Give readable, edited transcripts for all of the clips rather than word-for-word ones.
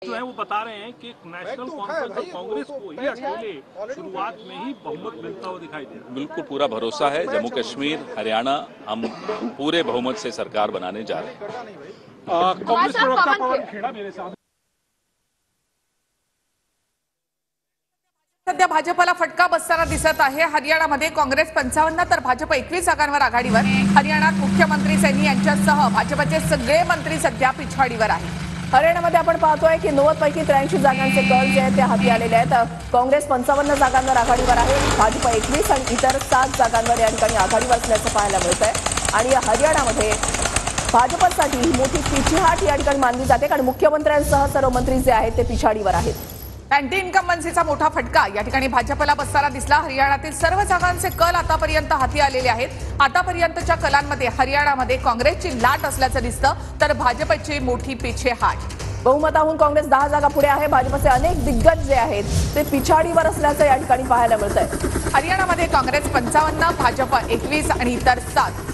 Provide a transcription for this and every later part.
जो है वो बता रहे हैं कि नेशनल कॉन्फ्रेंस और कांग्रेस को ही अकेले शुरुआत में ही बहुमत मिलता हुआ दिखाई दे रहा है। बिल्कुल पूरा भरोसा है। जम्मू कश्मीर हरियाणा हम पूरे बहुमत से सरकार बनाने जा रहे हैं। कांग्रेस प्रवक्ता पवन खेड़ा मेरे साथ। सध्या भाजपला फटका बसताना दिसत आहे। हरियाणामध्ये काँग्रेस 55 तर भाजप 21 जागांवर आघाडीवर। हरियाणात मुख्यमंत्री सैनी यांच्यासह भाजपचे सगळे मंत्री सध्या पिछाडीवर आहेत। हरियाणामध्ये आपण पाहतोय की 90 पैकी 83 जागांचे कल जे आहेत ते हाती आलेले आहेत। काँग्रेस 55 जागांवर आघाडीवर आहे, भाजप 21 आणि इतर 7 जागांवर या ठिकाणी आघाडीवर असल्याचं पाहायला मिळतंय। आणि हरियाणामध्ये भाजपसाठी ही मोठी पिछेहाट या ठिकाणी मानली जाते, कारण मुख्यमंत्र्यांसह सर्व मंत्री जे आहेत ते पिछाडीवर आहेत। अँटी इन्कम्बन्सीचा मोठा फटका या ठिकाणी भाजपला बसताना दिसला। हरियाणातील सर्व जागांचे कल आतापर्यंत हाती आलेले आहेत। आतापर्यंतच्या कलांमध्ये हरियाणामध्ये काँग्रेसची लाट असल्याचं दिसतं, तर भाजपची मोठी पिछेहाट। बहुमताहून काँग्रेस 10 जागा पुढे आहे। भाजपचे अनेक दिग्गज जे आहेत ते पिछाडीवर असल्याचं या ठिकाणी पाहायला मिळतंय। हरियाणामध्ये काँग्रेस 55, भाजप 21 आणि इतर 7।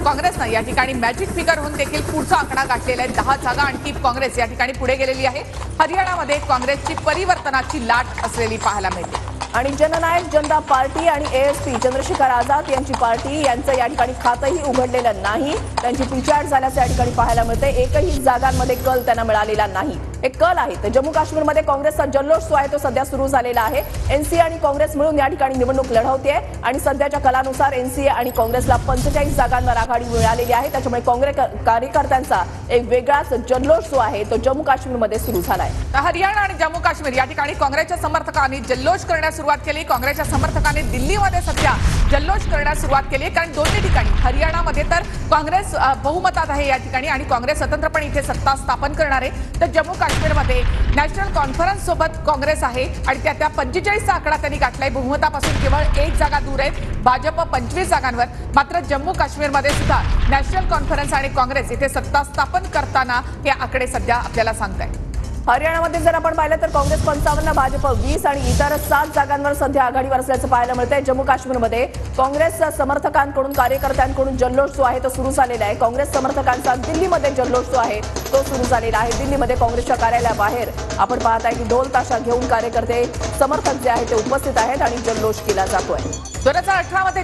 काँग्रेसनं या ठिकाणी मॅजिक फिगर होऊन देखील पुढचा आकडा गाठलेला आहे। 10 जागा आणखी काँग्रेस या ठिकाणी पुढे गेलेली आहे। हरियाणामध्ये काँग्रेसची परिवर्तनाची लाट असलेली पाहायला मिळते। आणि जननायक जनता पार्टी आणि एएसपी चंद्रशेखर आझाद यांची पार्टी यांचं या ठिकाणी खातंही उघडलेलं नाही। त्यांची पिछाड झाल्याचं या ठिकाणी पाहायला मिळते। एकही जागांमध्ये कल त्यांना मिळालेला नाही। एक कल आहे तर जम्मू काश्मीरमध्ये काँग्रेसचा जल्लोष जो आहे तो सध्या सुरू झालेला आहे। एनसीए आणि काँग्रेस मिळून या ठिकाणी निवडणूक लढवतेय आणि सध्याच्या कलानुसार एनसीए आणि काँग्रेसला 45 जागांवर आघाडी मिळालेली आहे। त्याच्यामुळे काँग्रेस कार्यकर्त्यांचा एक वेगळाच जल्लोष जो आहे तो जम्मू काश्मीरमध्ये सुरू झाला आहे। हरियाणा आणि जम्मू काश्मीर या ठिकाणी काँग्रेसच्या समर्थकांनी जल्लोष करण्यास सुरुवात केली। काँग्रेसच्या समर्थकांनी दिल्लीमध्ये सध्या जल्लोष करण्यास सुरुवात केली, कारण दोन्ही ठिकाणी हरियाणामध्ये तर काँग्रेस बहुमतात आहे या ठिकाणी आणि काँग्रेस स्वतंत्रपणे इथे सत्ता स्थापन करणार आहे, तर जम्मू काश्मीरमध्ये नॅशनल कॉन्फरन्स सोबत काँग्रेस आहे आणि त्या 45चा आकडा त्यांनी गाठलाय। बहुमतापासून केवळ 1 जागा दूर आहेत भाजप 25 जागांवर। मात्र जम्मू काश्मीरमध्ये सुद्धा नॅशनल कॉन्फरन्स आणि काँग्रेस इथे सत्ता स्थापन करताना हे आकडे सध्या आपल्याला सांगतायत। हरियाणामध्ये जर आपण पाहिलं तर काँग्रेस 55, भाजप 20 आणि इतर 7 जागांवर सध्या आघाडीवर असल्याचं पाहायला मिळतंय। जम्मू काश्मीरमध्ये काँग्रेस समर्थकांकडून कार्यकर्त्यांकडून जल्लोष जो आहे तो सुरू झालेला आहे। काँग्रेस समर्थकांचा दिल्लीमध्ये जल्लोष जो आहे तो सुरू झालेला आहे। दिल्लीमध्ये काँग्रेसच्या कार्यालयाबाहेर आपण पाहत आहे की ढोल ताशा घेऊन कार्यकर्ते समर्थक जे आहेत ते उपस्थित आहेत आणि जल्लोष केला जातोय। 2018 मध्ये